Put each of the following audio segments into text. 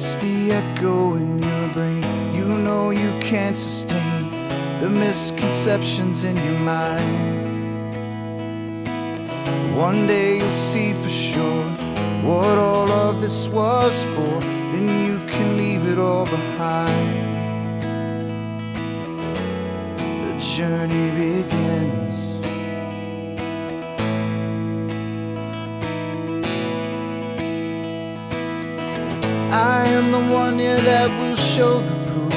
It's the echo in your brain. You know you can't sustain the misconceptions in your mind. One day you'll see for sure what all of this was for. Then you can leave it all behind. The journey begins. I am the one, yeah, that will show the proof.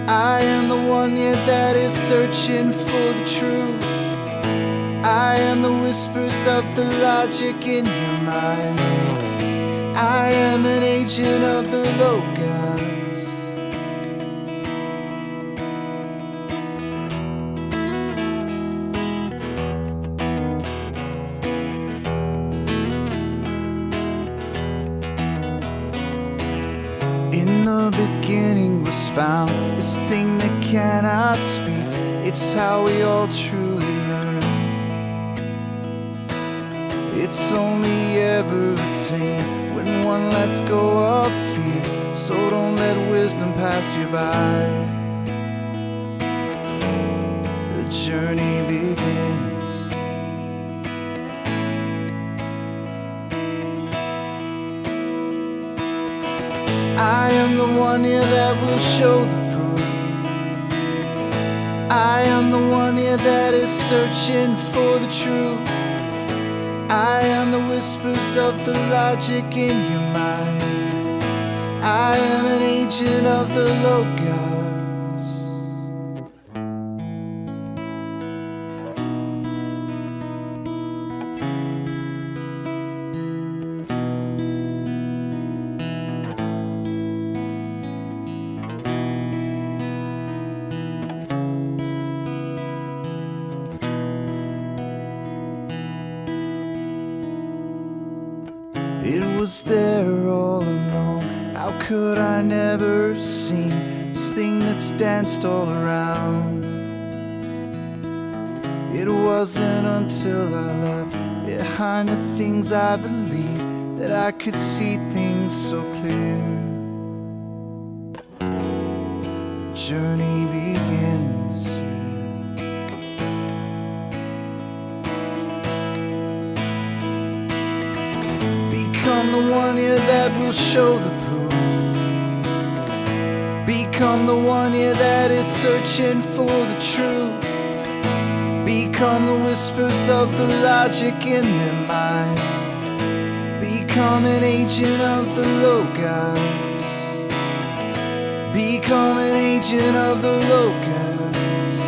I am the one, yeah, that is searching for the truth. I am the whispers of the logic in your mind. I am an agent of the Logos. In the beginning was found this thing that cannot speak. It's how we all truly learn. It's only ever attained when one lets go of fear. So don't let wisdom pass you by. The journey begins. I am the one, yeah, that will show the proof. I am the one, yeah, that is searching for the truth. I am the whispers of the logic in your mind. I am an agent of the Logos. It was there all along. How could I never have seen this thing that's danced all around? It wasn't until I left behind the things I believed that I could see things so clear. The journey begins. Become the one, yeah, that will show the proof. Become the one, yeah, that is searching for the truth. Become the whispers of the logic in their minds. Become an agent of the Logos. Become an agent of the Logos.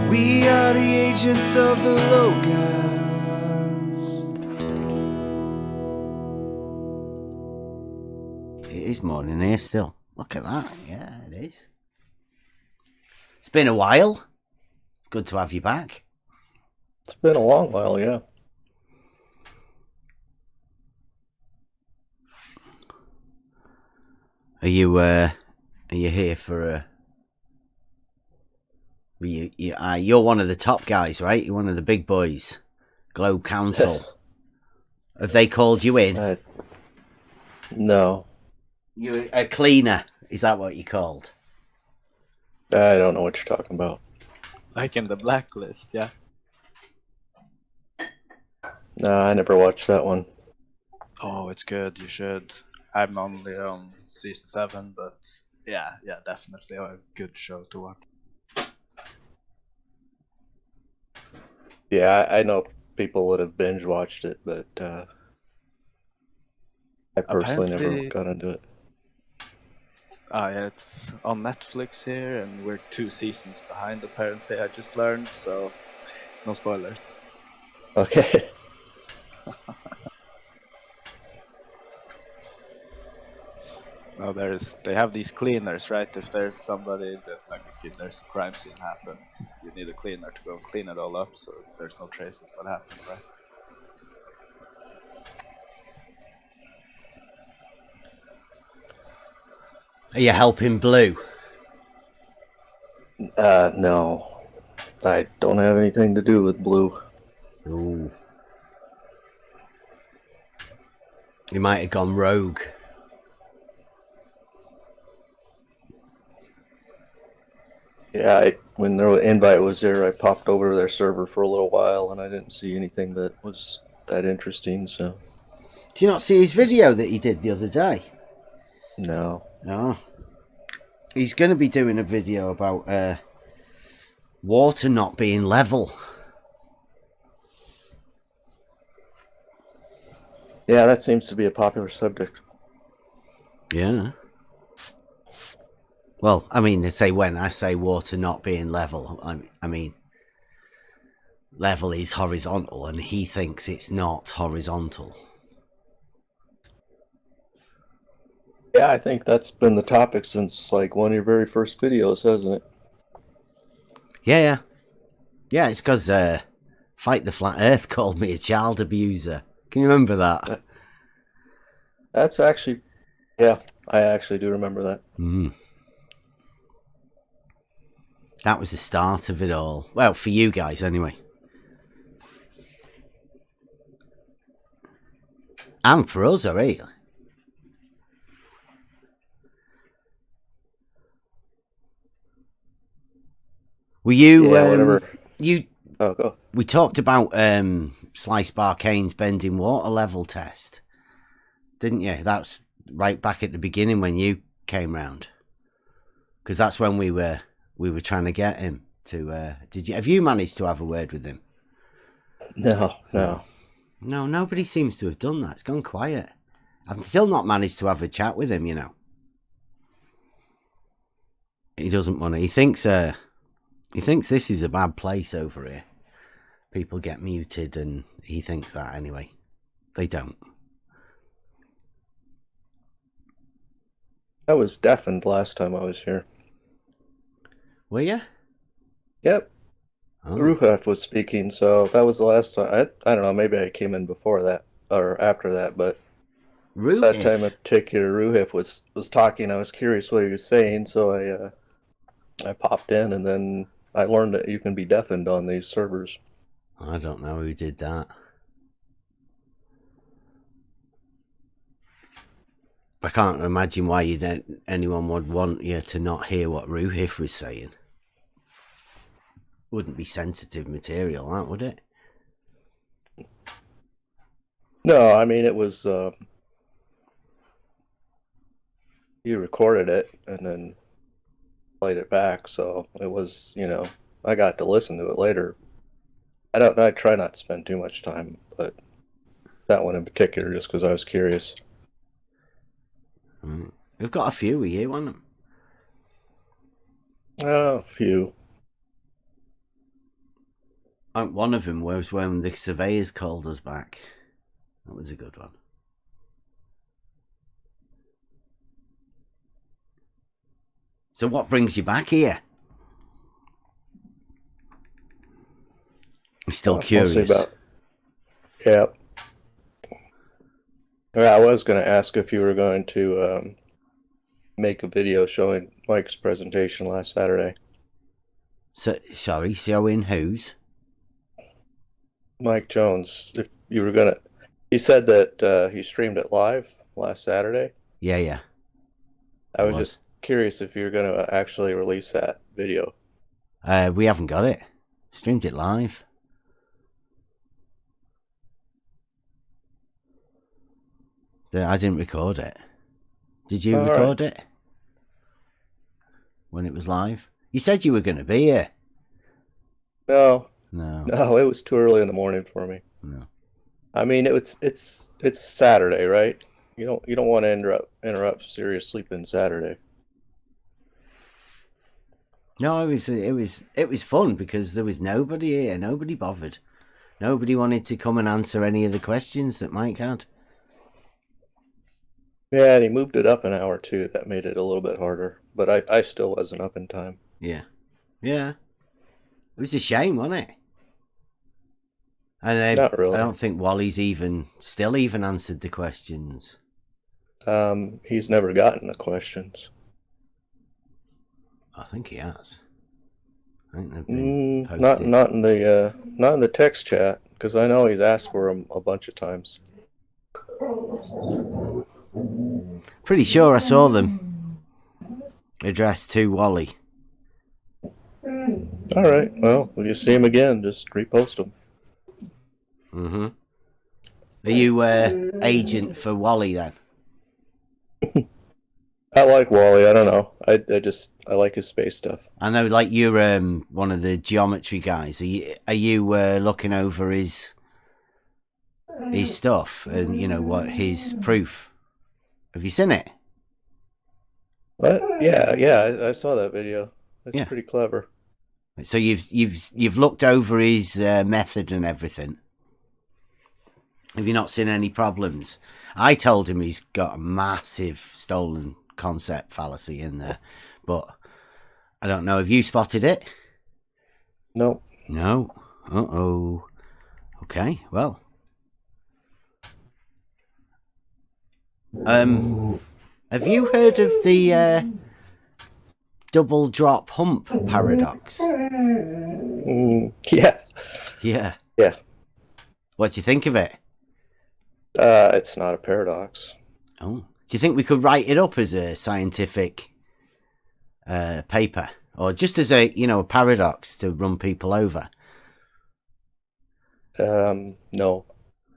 We are the agents of the Logos. It is morning here still. Look at that. Yeah, it is. It's been a while. Good to have you back. It's been a long while, yeah. Are you here for you're one of the top guys, right? You're one of the big boys. Globe Council. Have they called you in? No. You're a cleaner. Is that what you're called? I don't know what you're talking about. Like in the blacklist, yeah. No, I never watched that one. Oh, it's good. You should. I'm only on season 7, but yeah, definitely a good show to watch. Yeah, I know people that have binge watched it, but I personally never got into it. Yeah, it's on Netflix here, and we're 2 seasons behind, apparently, I just learned, so no spoilers. Okay. No, they have these cleaners, right? If there's somebody that, like, if there's a crime scene happens, you need a cleaner to go and clean it all up, so there's no trace of what happened, right? Are you helping Blue? No. I don't have anything to do with Blue. Ooh. He might have gone rogue. Yeah, when the invite was there, I popped over to their server for a little while, and I didn't see anything that was that interesting. So, Do you not see his video that he did the other day? no. No. He's going to be doing a video about water not being level. Yeah, that seems to be a popular subject. Yeah. Well, I mean, they say when I say water not being level, I mean, level is horizontal, and he thinks it's not horizontal. Yeah, I think that's been the topic since like one of your very first videos, hasn't it? Yeah. Yeah, it's because Fight the Flat Earth called me a child abuser. Can you remember that? That's actually, yeah, I actually do remember that. That was the start of it all. Well, for you guys, anyway. And for us, really. Were you, Yeah, whatever. you, Oh, go. we talked about Slice Barkane's bending water level test, didn't you? That's right back at the beginning when you came round. Because that's when we were trying to get him to, have you managed to have a word with him? No. No, nobody seems to have done that. It's gone quiet. I've still not managed to have a chat with him, you know. He doesn't want to. He thinks this is a bad place over here. People get muted, and he thinks that anyway. They don't. I was deafened last time I was here. Were you? Yep. Oh. Ruhef was speaking, so that was the last time. I don't know, maybe I came in before that or after that, but that time in particular, Ruhef was talking. I was curious what he was saying, so I popped in, and then I learned that you can be deafened on these servers. I don't know who did that. I can't imagine why anyone would want you to not hear what Ruhif was saying. Wouldn't be sensitive material, that would it? No, I mean it was. You recorded it and then played it back, so it was. I got to listen to it later. I try not to spend too much time, but that one in particular, just because I was curious. We've got a few of you on them. Oh, a few. One of them was when the surveyors called us back. That was a good one. So what brings you back here? I'm still curious. Yeah. I was going to ask if you were going to make a video showing Mike's presentation last Saturday. So, sorry, showing whose? Mike Jones. If you were going to... He said that he streamed it live last Saturday. Yeah. I was just curious if you were going to actually release that video. We haven't got it. Streamed it live. I didn't record it. Did you record it? When it was live? You said you were going to be here. No, it was too early in the morning for me. No. I mean, it's Saturday, right? You don't want to interrupt serious sleeping Saturday. No, it was fun because there was nobody here. Nobody bothered. Nobody wanted to come and answer any of the questions that Mike had. Yeah, and he moved it up an hour too. That made it a little bit harder, but I still wasn't up in time. Yeah. It was a shame, wasn't it? And not really. I don't think Wally's still answered the questions. He's never gotten the questions. I think he has. I think they've been posted. Not in the text chat, because I know he's asked for them a bunch of times. Pretty sure I saw them addressed to Wally. All right. Well, when you see him again, just repost them. Mm-hmm. Are you agent for Wally then? I like Wally. I don't know. I like his space stuff. I know, like you're one of the geometry guys. Are you looking over his stuff and what his proof? Have you seen it? What? Yeah. I saw that video. That's pretty clever. So you've looked over his method and everything. Have you not seen any problems? I told him he's got a massive stolen concept fallacy in there, but I don't know. Have you spotted it? No. No. Uh-oh. Okay, well. Have you heard of the double drop hump paradox? Yeah. Yeah. Yeah. What do you think of it? It's not a paradox. Oh. Do you think we could write it up as a scientific paper? Or just as a paradox to run people over? No.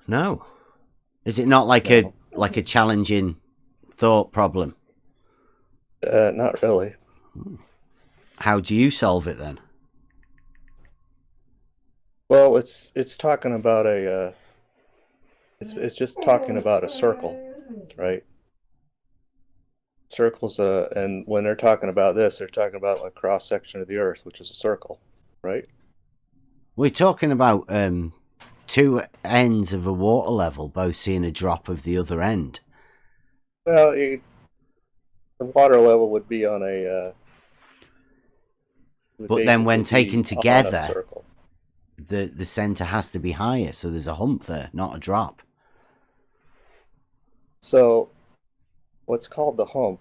No. Is it not like a challenging thought problem? Not really. How do you solve it then? Well, it's talking about a it's just talking about a circle, right? Circles, and when they're talking about this, they're talking about a cross section of the Earth, which is a circle, right? We're talking about two ends of a water level, both seeing a drop of the other end. Well, the water level would be on a. But then, when taken together, the center has to be higher, so there's a hump there, not a drop. So, what's called the hump?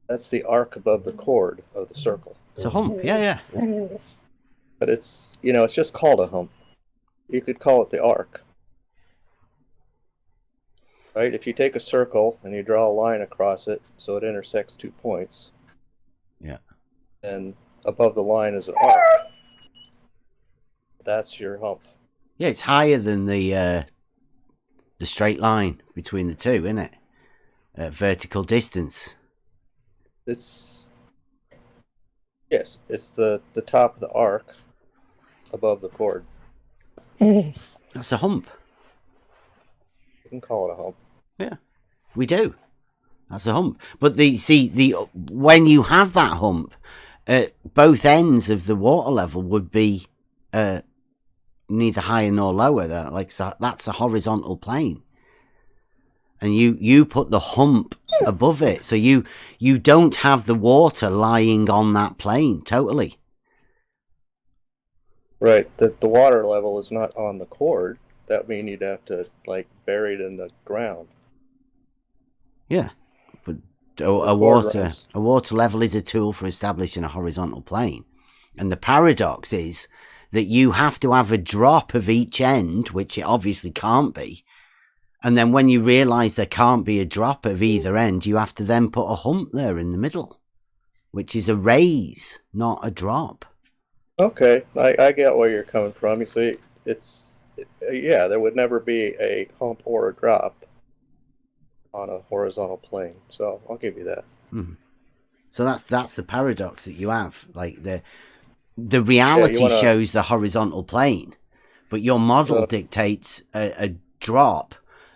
That's the arc above the chord of the circle. It's a hump, yeah. But it's it's just called a hump. You could call it the arc. Right? If you take a circle and you draw a line across it so it intersects 2 points. Yeah. And above the line is an arc. That's your hump. Yeah, it's higher than the straight line between the two, isn't it? Vertical distance. It's the top of the arc above the chord. That's a hump. You can call it a hump. Yeah, we do. That's a hump. But when you have that hump, both ends of the water level would be neither higher nor lower. That's a horizontal plane, and you put the hump above it, so you don't have the water lying on that plane totally. Right. The water level is not on the chord. That means you'd have to bury it in the ground. Yeah, but a water level is a tool for establishing a horizontal plane, and the paradox is that you have to have a drop of each end, which it obviously can't be, and then when you realise there can't be a drop of either end, you have to then put a hump there in the middle, which is a raise, not a drop. Okay, I get where you're coming from. You see, there would never be a hump or a drop on a horizontal plane. So I'll give you that. Mm-hmm. So that's the paradox that you have. Like the reality shows the horizontal plane, but your model dictates a drop.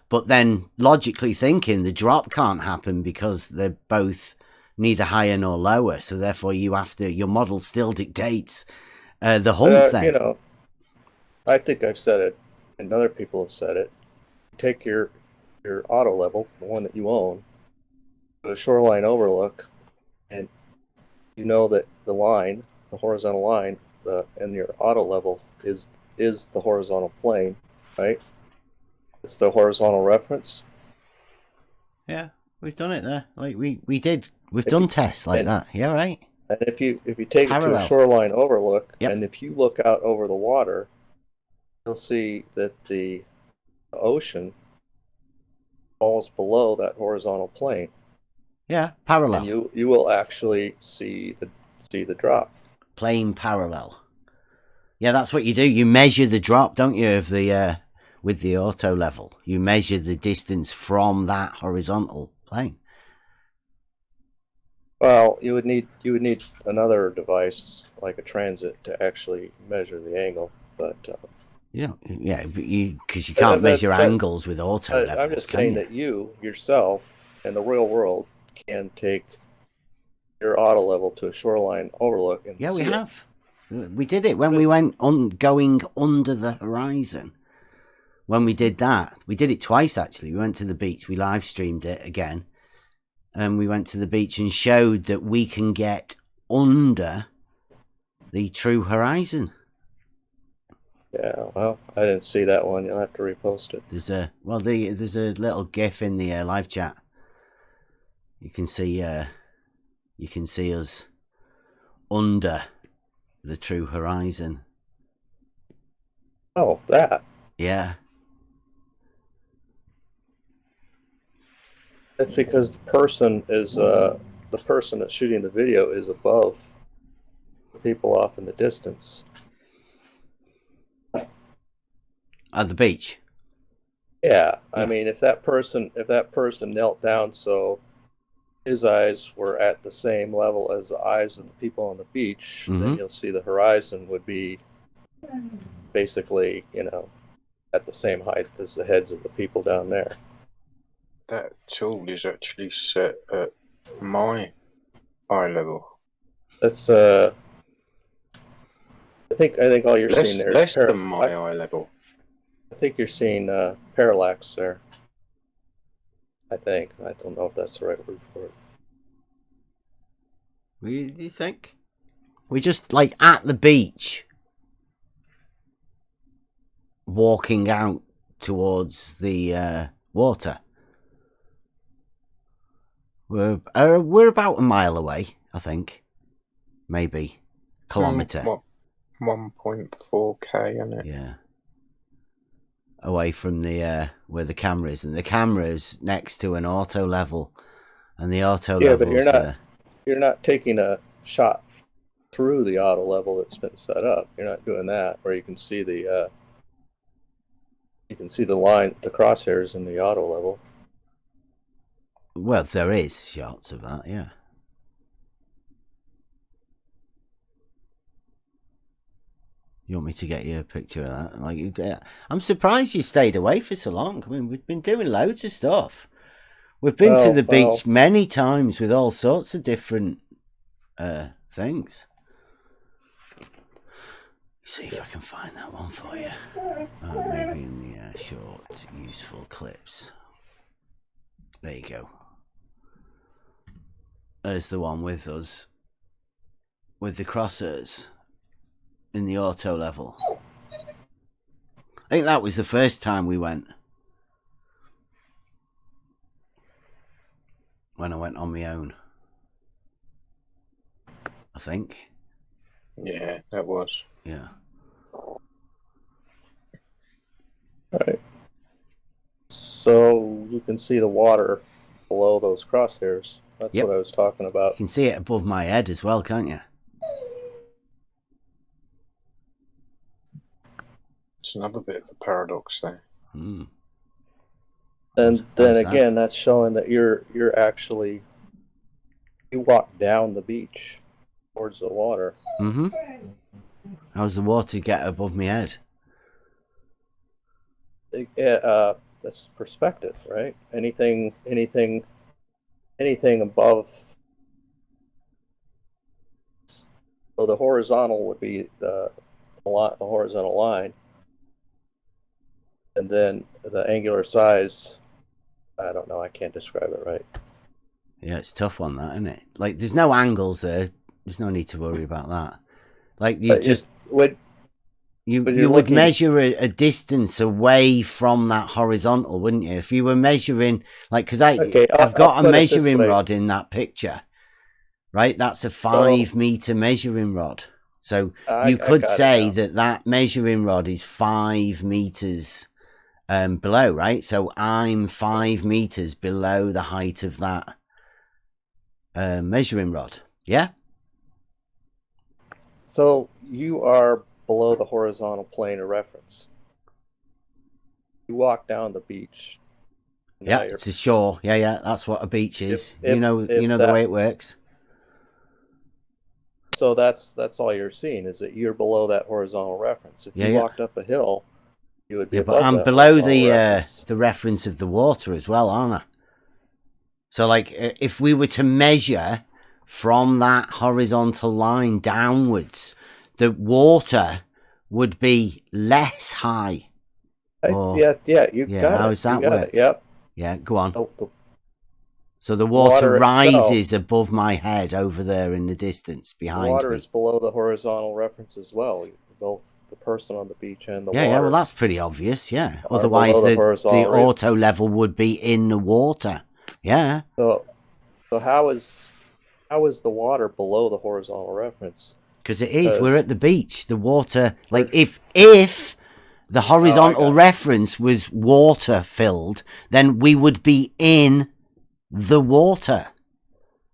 But then logically thinking, the drop can't happen because they're both neither higher nor lower. So therefore, your model still dictates the hump thing. I think I've said it, and other people have said it. Take your auto level, the one that you own, the shoreline overlook, and you know that the horizontal line, in your auto level is the horizontal plane, right? It's the horizontal reference. Yeah, we've done it there. We've done tests like that. Yeah, right. And if you take it to a shoreline overlook, and if you look out over the water, you'll see that the ocean falls below that horizontal plane. Yeah, parallel. And you will actually see the drop. Plane parallel. Yeah, that's what you do. You measure the drop, don't you, of the with the auto level. You measure the distance from that horizontal plane. Well, you would need another device like a transit to actually measure the angle, but yeah, because you can't measure angles with auto levels. I'm just saying that you yourself in the real world can take your auto level to a shoreline overlook and we have. We did it when we went going under the horizon. When we did that, we did it twice actually. We went to the beach, we live streamed it again, and we went to the beach and showed that we can get under the true horizon. Yeah, well, I didn't see that one. You'll have to repost it. There's a little GIF in the live chat. You can see us under the true horizon. Oh, that. Yeah. That's because the person that's shooting the video is above the people off in the distance. At the beach. Yeah, I mean, if that person knelt down so his eyes were at the same level as the eyes of the people on the beach, then you'll see the horizon would be basically, at the same height as the heads of the people down there. That tool is actually set at my eye level. That's I think all you're seeing there is less than my eye level. I think you're seeing parallax there. I think. I don't know if that's the right word for it. You think? We're just like at the beach, walking out towards the water. We're about a mile away, I think. Maybe. Kilometre. 1.4k, isn't it? Yeah. Away from the where the camera is, and the camera's next to an auto level, and the auto level. Yeah, but you're not taking a shot through the auto level that's been set up. You're not doing that, where you can see the line, the crosshairs in the auto level. Well, there is shots of that, yeah. You want me to get you a picture of that? I'm surprised you stayed away for so long. I mean, we've been doing loads of stuff. We've been to the beach many times with all sorts of different things. See if I can find that one for you. Maybe in the short, useful clips. There you go. There's the one with us. With the crosshairs. In the auto level. I think that was the first time we went. When I went on my own. I think. Yeah, that was. Yeah. Right. So you can see the water below those crosshairs. That's what I was talking about. You can see it above my head as well, can't you? It's another bit of a paradox there. And then again, that's showing that you're actually, you walk down the beach towards the water. Mm-hmm. How's the water get above my head? That's perspective, right? Anything above. So the horizontal would be the horizontal line. And then the angular size, I don't know, I can't describe it right. Yeah, it's a tough one, that, isn't it? Like, there's no angles there. There's no need to worry about that. Like, you just... You would measure a distance away from that horizontal, wouldn't you? If you were measuring... Like, because I've got a measuring rod in that picture, right? That's a 5-meter measuring rod. So you could say that measuring rod is 5 meters below, right? So I'm 5 meters below the height of that measuring rod. Yeah? So you are below the horizontal plane of reference. You walk down the beach. Yeah, it's a shore. Yeah, that's what a beach is. If you know that, the way it works. So that's all you're seeing is that you're below that horizontal reference. If you walked up a hill, you would be above but I'm that below the reference of the water as well, aren't I? So, like, if we were to measure from that horizontal line downwards, the water would be less high. You got it. How does that work? Yep. Yeah, go on. So the water rises itself, above my head over there in the distance behind me. Water is below the horizontal reference as well. Both the person on the beach and the water. Yeah, well, that's pretty obvious, yeah. Otherwise, the auto level would be in the water. Yeah. So how is the water below the horizontal reference? Because it is. We're at the beach. The water, like, if the horizontal reference was water filled, then we would be in the water.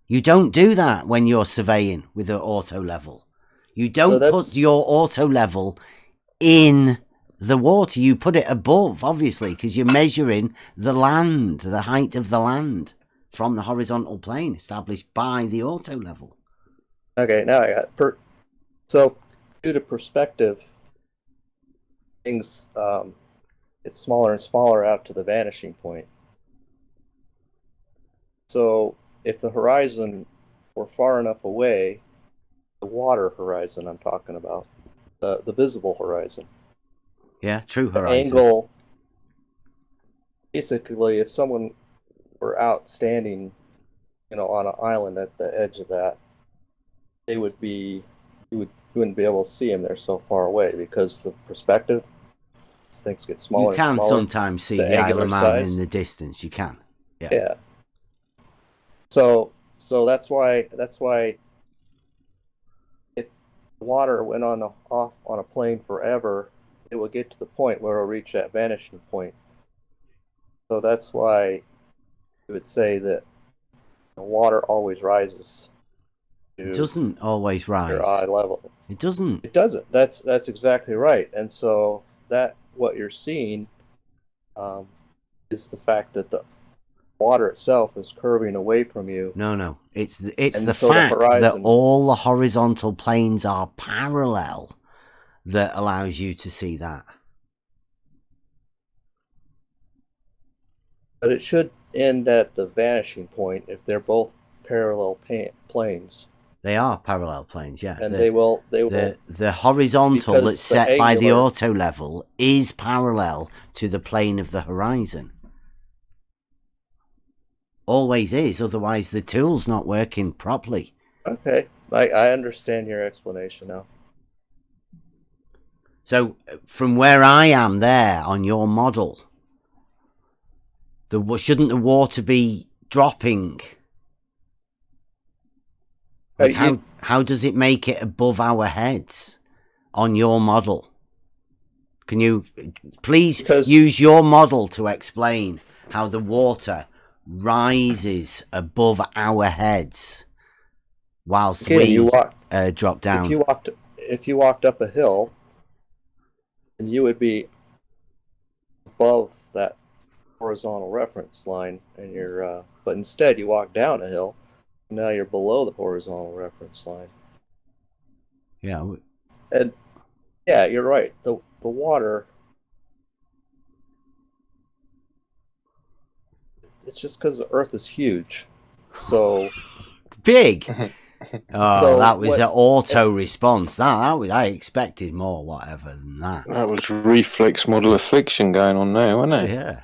You don't do that when you're surveying with an auto level. You don't put your auto level in the water. You put it above, obviously, because you're measuring the land, the height of the land from the horizontal plane established by the auto level. Okay, now I got so due to perspective, things get smaller and smaller out to the vanishing point. So if the horizon were far enough away, the water horizon I'm talking about, the visible horizon. Yeah, true horizon. The angle, basically, if someone were out standing, on an island at the edge of that, they would be, you wouldn't be able to see them. They're so far away because the perspective, things get smaller. You can and smaller. Sometimes see the Isle of Man in the distance. You can. Yeah. So that's why if the water went off on a plane forever, it will get to the point where it'll reach that vanishing point. So that's why you would say that the water always rises. It doesn't always rise. Your eye level. It doesn't. It doesn't. That's exactly right. And so what you're seeing is the fact that the water itself is curving away from you. No. It's the fact that all the horizontal planes are parallel that allows you to see that. But it should end at the vanishing point if they're both parallel planes. They are parallel planes, yeah. And they will. The horizontal that's set by the auto level is parallel to the plane of the horizon. Always is, otherwise the tool's not working properly. Okay, I understand your explanation now. So, from where I am there on your model, shouldn't the water be dropping? Like how does it make it above our heads on your model? Can you please use your model to explain how the water rises above our heads whilst we drop down? If you walked up a hill, and you would be above that horizontal reference line, and but instead you walk down a hill. Now you're below the horizontal reference line. Yeah. And yeah, you're right. The water, it's just because the Earth is huge. So big. That was an auto response. I expected more, whatever than that. That was reflex model of fiction going on now, wasn't it? Yeah.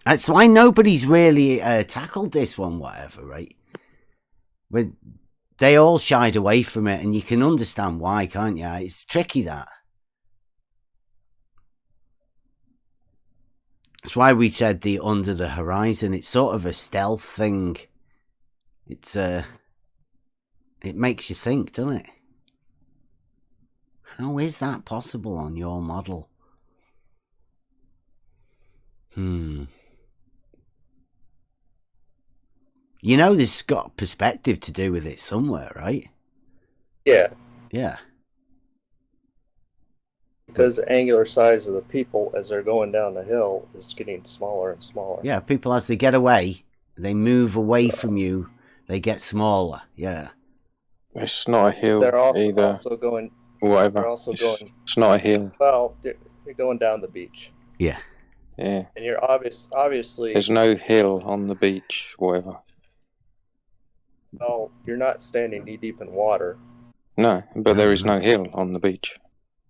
That's why nobody's really tackled this one, whatever, right? But they all shied away from it, and you can understand why, can't you? It's tricky, that. That's why we said the under the horizon. It's sort of a stealth thing. It makes you think, doesn't it? How is that possible on your model? You know, there's got perspective to do with it somewhere, right? Yeah. Yeah. Because the angular size of the people as they're going down the hill is getting smaller and smaller. Yeah, people as they get away, they move away from you, they get smaller. Yeah. It's not a hill They're either. also going. Whatever. They're also going. It's not a hill. Well, you're going down the beach. Yeah. Yeah. And you're obviously. There's no hill on the beach, whatever. Well, you're not standing knee deep in water. No, but there is no hill on the beach.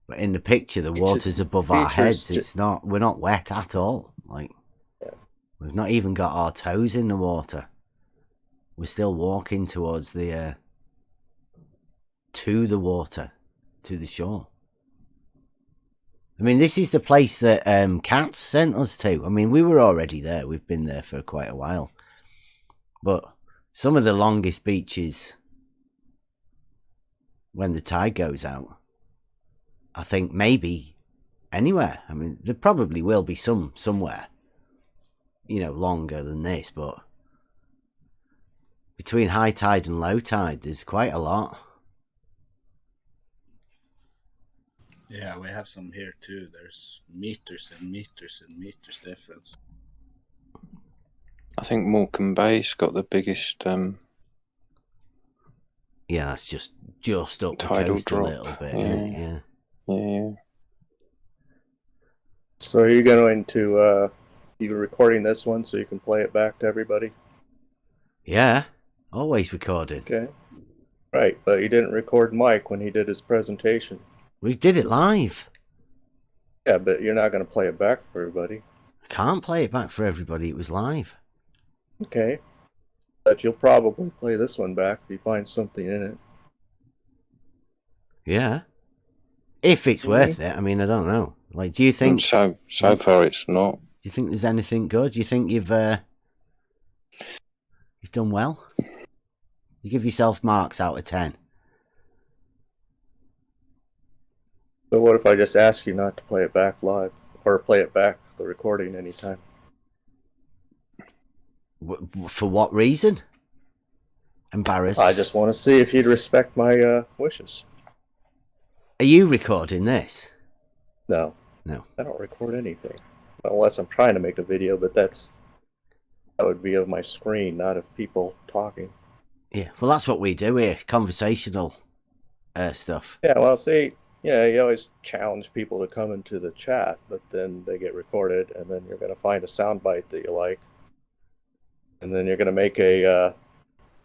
But in the picture, the water's above our heads. It's not. We're not wet at all. Like, we've not even got our toes in the water. We're still walking towards the to the water, to the shore. I mean, this is the place that Cats sent us to. I mean, we were already there. We've been there for quite a while. But some of the longest beaches, when the tide goes out, I think maybe anywhere. I mean, there probably will be somewhere, you know, longer than this, but between high tide and low tide, there's quite a lot. Yeah, we have some here too. There's meters and meters and meters difference. I think Morecambe Bay's got the biggest yeah, that's just up the tidal coast drop. A little bit, Yeah. isn't it? Yeah. So are you going to you're recording this one so you can play it back to everybody? Yeah, always recorded. Okay. Right, but you didn't record Mike when he did his presentation. We did it live. Yeah, but you're not going to play it back for everybody. I can't play it back for everybody. It was live. Okay. But you'll probably play this one back if you find something in it. Yeah. If it's worth it. I mean, I don't know. Like, do you think... So far it's not. Do you think there's anything good? Do you think you've done well? You give yourself marks out of 10. So what if I just ask you not to play it back live? Or play it back, the recording, anytime? For what reason? Embarrassed? I just want to see if you'd respect my wishes. Are you recording this? No. No. I don't record anything. Unless I'm trying to make a video, but that would be of my screen, not of people talking. Yeah, well, that's what we do here. Conversational stuff. Yeah, well, see, yeah, you always challenge people to come into the chat, but then they get recorded, and then you're going to find a soundbite that you like, and then you're going to make a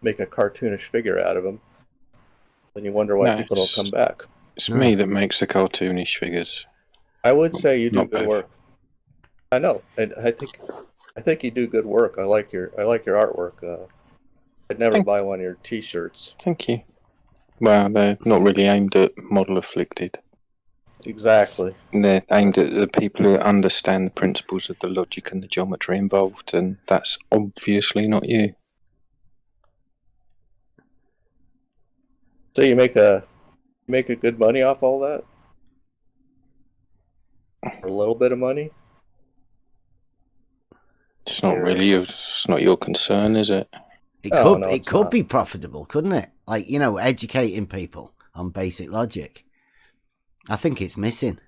cartoonish figure out of them. Then you wonder why people don't come back. It's me that makes the cartoonish figures. I would say you do Not good both. work. I know, and I think you do good work. I like your artwork. I'd never buy one of your T-shirts. Thank you. Well, they're not really aimed at model afflicted. Exactly. They're aimed at the people who understand the principles of the logic and the geometry involved, and that's obviously not you. So you make a good money off all that? Or a little bit of money? It's not really it's not your concern, is it? It could be profitable, couldn't it? Like, you know, educating people on basic logic. I think it's missing.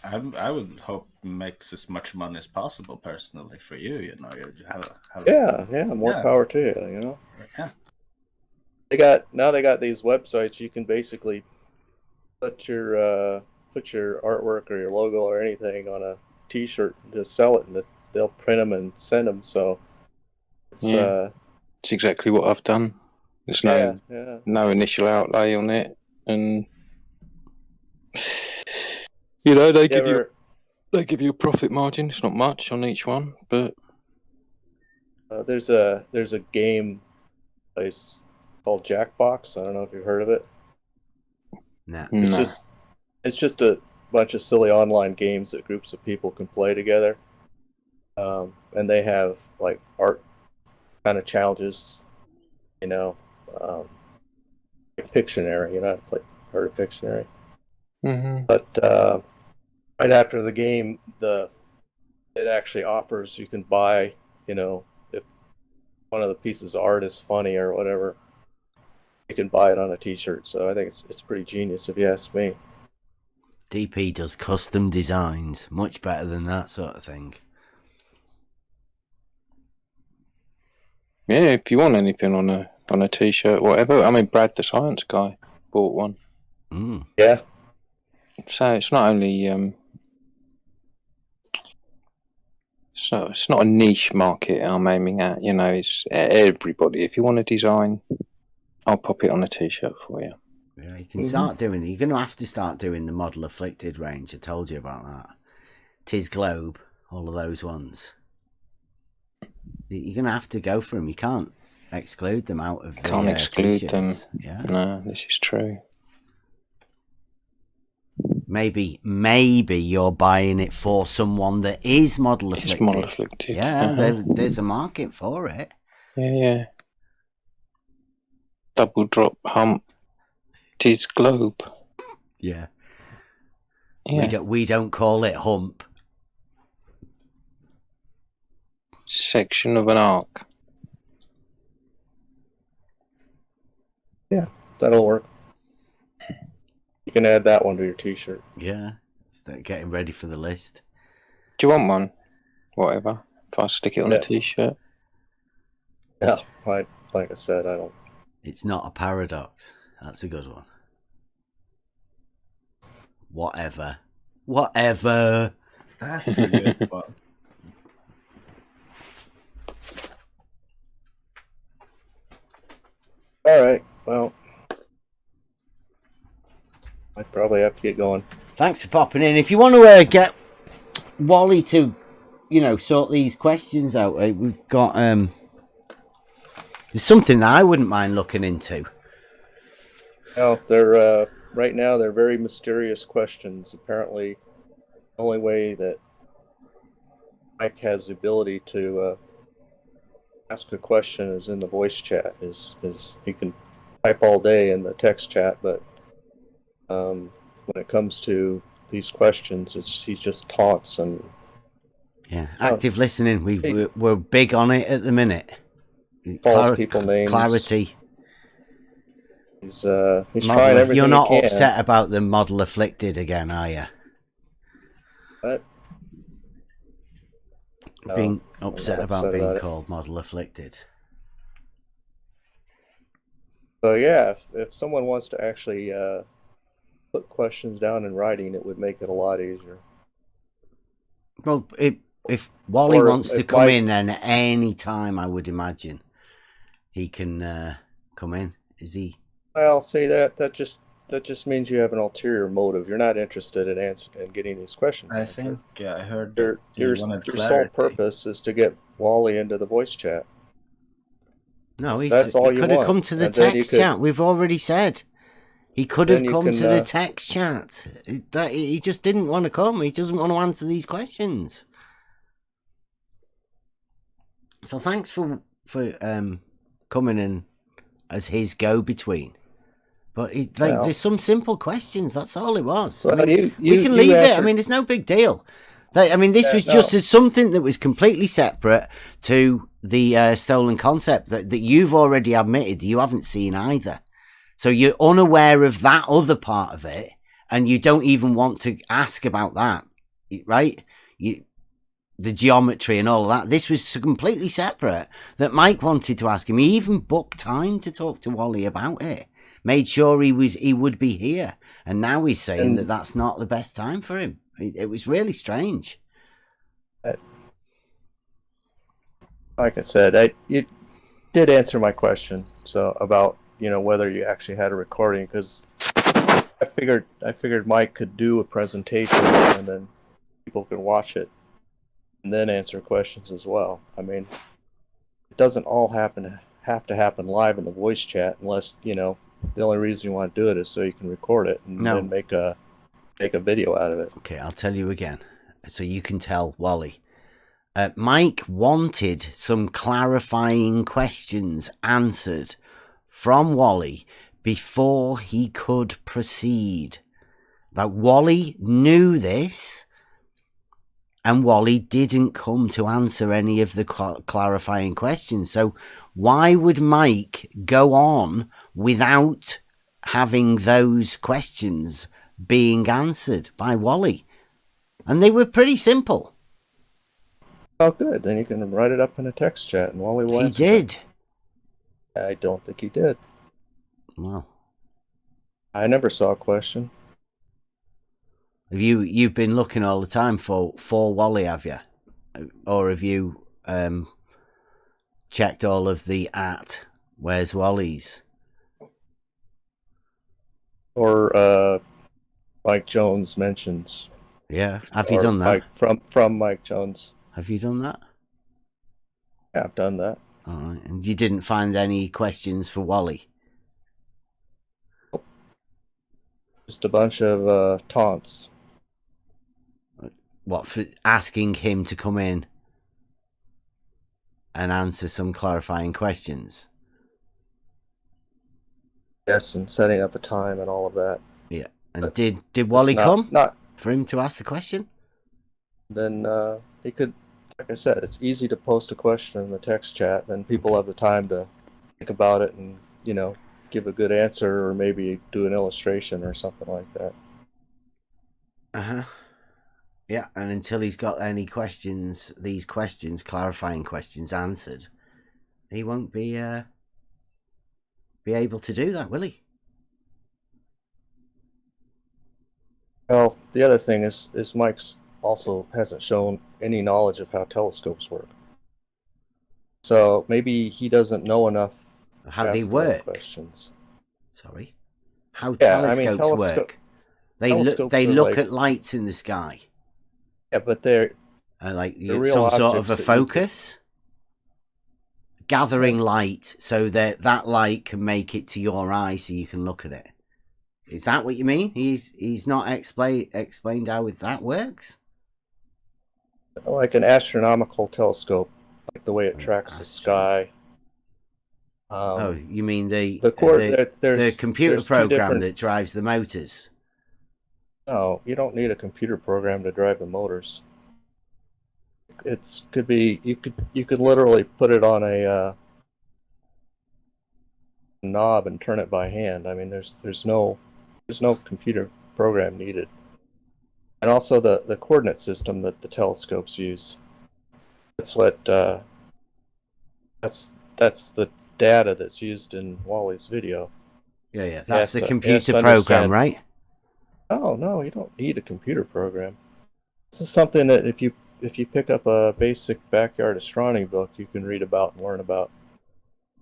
I would hope it makes as much money as possible, personally, for you. You know, more power to you. You know. Yeah. They got these websites. You can basically put your artwork or your logo or anything on a T-shirt and just sell it, and they'll print them and send them. So it's exactly what I've done. There's no initial outlay on it, and you know they give you a profit margin. It's not much on each one, but there's a game place called Jackbox. I don't know if you've heard of it. No. It's just a bunch of silly online games that groups of people can play together, and they have like art kind of challenges. You know, like Pictionary. You know, heard of Pictionary? Mm-hmm. But right after the game, it actually offers you can buy, if one of the pieces of art is funny or whatever, you can buy it on a T-shirt. So I think it's pretty genius, if you ask me. DP does custom designs much better than that sort of thing. Yeah, if you want anything on a T-shirt, whatever. I mean, Brad, the science guy, bought one. Mm. Yeah. So it's not only it's not a niche market I'm aiming at. It's everybody. If you want a design, I'll pop it on a T-shirt for you. Yeah, you can start doing it. You're going to have to start doing the Model Afflicted range. I told you about that. Tis Globe, all of those ones. You're going to have to go for them. You can't exclude them out of the Can't exclude t-shirts. them. Yeah. No, this is true. Maybe you're buying it for someone that is Model Afflicted. It's Model Afflicted. Yeah, there's a market for it. Yeah. Double drop hump. Tis Globe. Yeah. We don't call it hump. Section of an arc. Yeah, that'll work. You can add that one to your T-shirt. Yeah. Start getting ready for the list. Do you want one? Whatever. If I stick it on a T-shirt. No, like I said, I don't. It's not a paradox. That's a good one. Whatever. That's a good one. All right. Well, I probably have to get going. Thanks for popping in. If you want to get Wally to, sort these questions out, we've got there's something that I wouldn't mind looking into. No, they're right now they're very mysterious questions. Apparently, the only way that Mike has the ability to ask a question is in the voice chat. Is you can type all day in the text chat, but when it comes to these questions, he's just taunts and active listening. We're big on it at the minute. Calls people names. Clarity. He's trying everything. You're not he can. upset about the Model Afflicted again, are you? What? Being upset about being called Model Afflicted. So yeah, if someone wants to actually put questions down in writing, it would make it a lot easier. Well, if Wally wants to come in, then at any time, I would imagine he can come in. Is he? Well, see that just means you have an ulterior motive. You're not interested in getting these questions. I think I heard your sole purpose is to get Wally into the voice chat. No, that's all he you could have come to the text chat. We've already said he could have come to the text chat. He just didn't want to come. He doesn't want to answer these questions. So thanks for coming in as his go-between. But there's some simple questions. That's all it was. Well, we can leave it. I mean, it's no big deal. This was just something that was completely separate to the stolen concept that you've already admitted you haven't seen either. So you're unaware of that other part of it, and you don't even want to ask about that, right? The geometry and all of that. This was completely separate that Mike wanted to ask him. He even booked time to talk to Wally about it. Made sure he would be here, and now he's saying that that's not the best time for him. It was really strange. Like I said, you did answer my question. So about whether you actually had a recording, because I figured Mike could do a presentation and then people could watch it and then answer questions as well. I mean, it doesn't all have to happen live in the voice chat unless the only reason you want to do it is so you can record it and then make a video out of it. Okay, I'll tell you again, so you can tell Wally. Mike wanted some clarifying questions answered from Wally before he could proceed. That Wally knew this, and Wally didn't come to answer any of the clarifying questions. So why would Mike go on without having those questions being answered by Wally? And they were pretty simple. Oh, good. Then you can write it up in a text chat, and Wally will answer. He did. I don't think he did. Well, I never saw a question. You've been looking all the time for Wally, have you? Or have you checked all of the where's Wally's? Or Mike Jones mentions. Yeah, have you done that? From Mike Jones. Have you done that? Yeah, I've done that. All right, and you didn't find any questions for Wally? Just a bunch of taunts. What, for asking him to come in and answer some clarifying questions? Yes, and setting up a time and all of that. Yeah, and but did Wally come for him to ask the question? Then he could, like I said, it's easy to post a question in the text chat. Then people have the time to think about it and, give a good answer, or maybe do an illustration or something like that. Uh-huh. Yeah, and until he's got any questions, these questions, clarifying questions, answered, he won't be able to do that, will he? Well, the other thing is Mike's also hasn't shown any knowledge of how telescopes work. So maybe he doesn't know enough how they work. Questions. Sorry, how telescopes work. They look at lights in the sky. Yeah, but they're like some sort of a focus, gathering light so that light can make it to your eye so you can look at it. Is that what you mean? He's not explained how that works? Like an astronomical telescope, like the way it tracks the sky. You mean the computer program that drives the motors? No, you don't need a computer program to drive the motors. Could be you could literally put it on a knob and turn it by hand. I mean, there's no computer program needed. And also the coordinate system that the telescopes use. That's what that's the data that's used in Wally's video. Yeah. That's the computer program, right? Oh no, you don't need a computer program. This is something that if you pick up a basic backyard astronomy book, you can read about and learn about.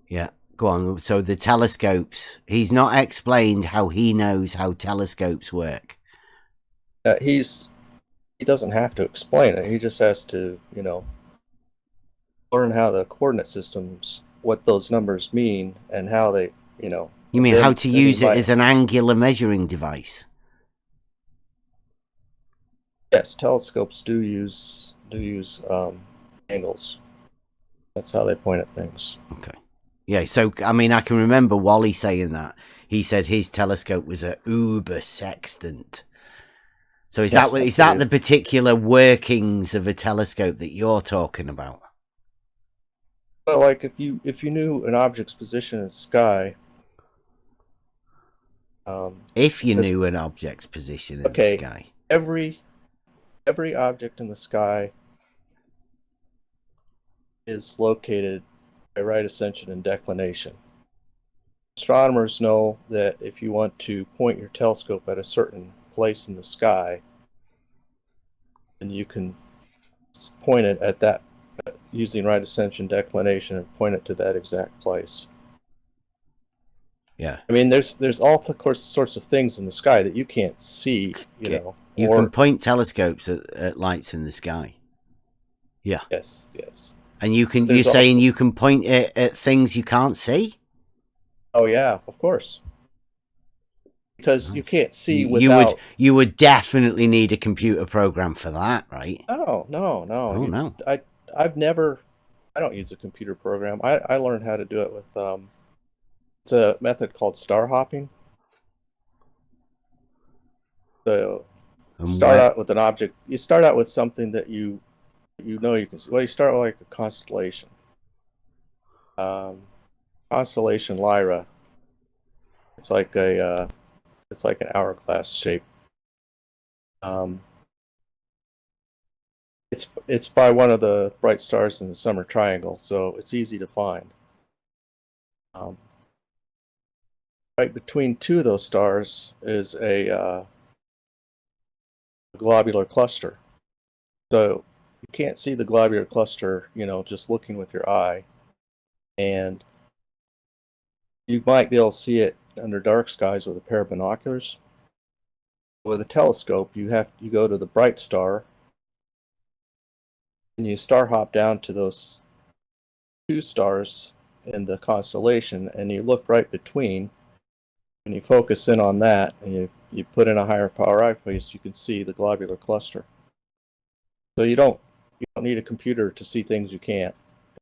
Yeah, go on. So the telescopes, he's not explained how he knows how telescopes work. He doesn't have to explain it. He just has to, learn how the coordinate systems, what those numbers mean, and how they, You mean how to use it as an angular measuring device? Yes, telescopes do use angles. That's how they point at things. Okay. Yeah, so I mean, I can remember Wally saying that. He said his telescope was a uber sextant. So is that the particular workings of a telescope that you're talking about? Well, like if you knew an object's position in the sky. If you knew an object's position in the sky. Every object in the sky is located by right ascension and declination. Astronomers know that if you want to point your telescope at a certain place in the sky, then you can point it at that using right ascension declination and point it to that exact place. Yeah. I mean, there's all sorts of things in the sky that you can't see, You can point telescopes at lights in the sky. Yeah. Yes. And you're saying you can point it at things you can't see? Oh yeah, of course. Because you can't see without... You would definitely need a computer program for that, right? No. Oh, no. I don't use a computer program. I learned how to do it with it's a method called star hopping. So start out with an object. You start out with something that you know you can see. Well, you start with like a constellation. Constellation Lyra. It's like an hourglass shape. It's by one of the bright stars in the summer triangle, so it's easy to find. Right between two of those stars is a globular cluster. So you can't see the globular cluster, just looking with your eye, and you might be able to see it under dark skies with a pair of binoculars. With a telescope, you go to the bright star, and you star hop down to those two stars in the constellation, and you look right between, and you focus in on that, and you put in a higher power eyepiece, you can see the globular cluster. So you don't need a computer to see things you can't.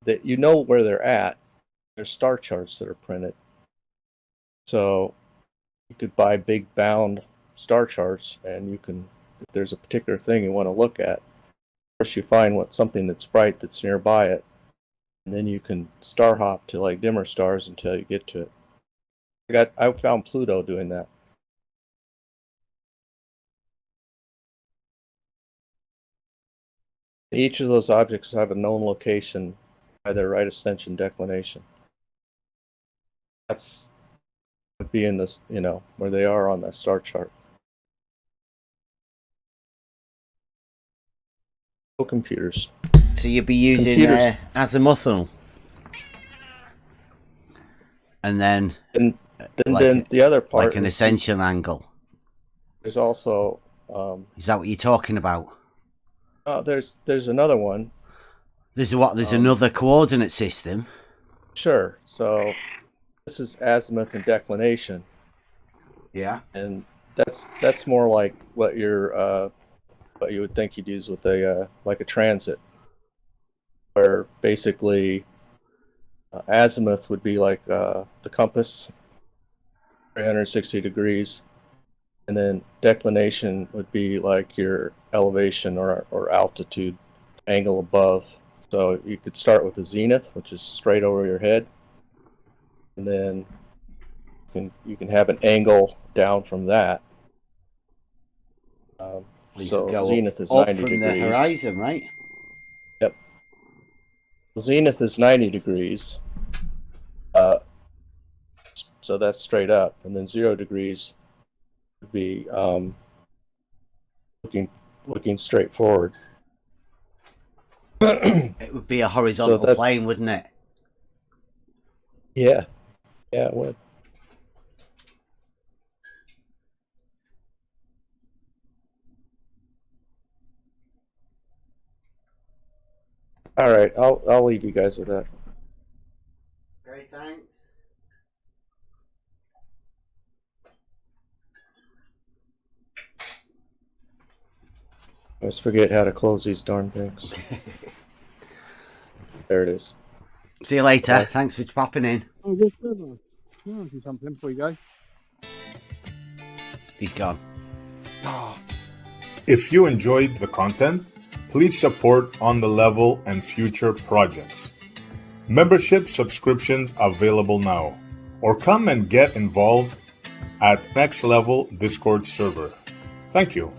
That you know where they're at. There's star charts that are printed. So you could buy big bound star charts, and you can, if there's a particular thing you want to look at, first you find something that's bright that's nearby it, and then you can star hop to like dimmer stars until you get to it. I found Pluto doing that. Each of those objects have a known location by their right ascension declination. That's would be in this, where they are on the star chart. No computers. So you'd be using azimuthal, and then then the other part, like an ascension angle. There's also is that what you're talking about? There's another one. There's another coordinate system. Sure. So this is azimuth and declination. Yeah. And that's more like what you would think you'd use with like a transit, where basically azimuth would be like the compass, 360 degrees, and then declination would be like your elevation or altitude angle above. So you could start with the zenith, which is straight over your head, and then you can have an angle down from that. So zenith is 90 degrees. The horizon, right? Yep. Zenith is 90 degrees. So that's straight up, and then 0 degrees would be looking straight forward. It would be a horizontal plane, wouldn't it? Yeah, it would. All right, I'll leave you guys with that. Great, thanks. I always forget how to close these darn things. There it is. See you later. Bye. Thanks for popping in. Oh, good. I'll do something before you go. He's gone. If you enjoyed the content, please support On the Level and future projects. Membership subscriptions available now, or come and get involved at Next Level Discord server. Thank you.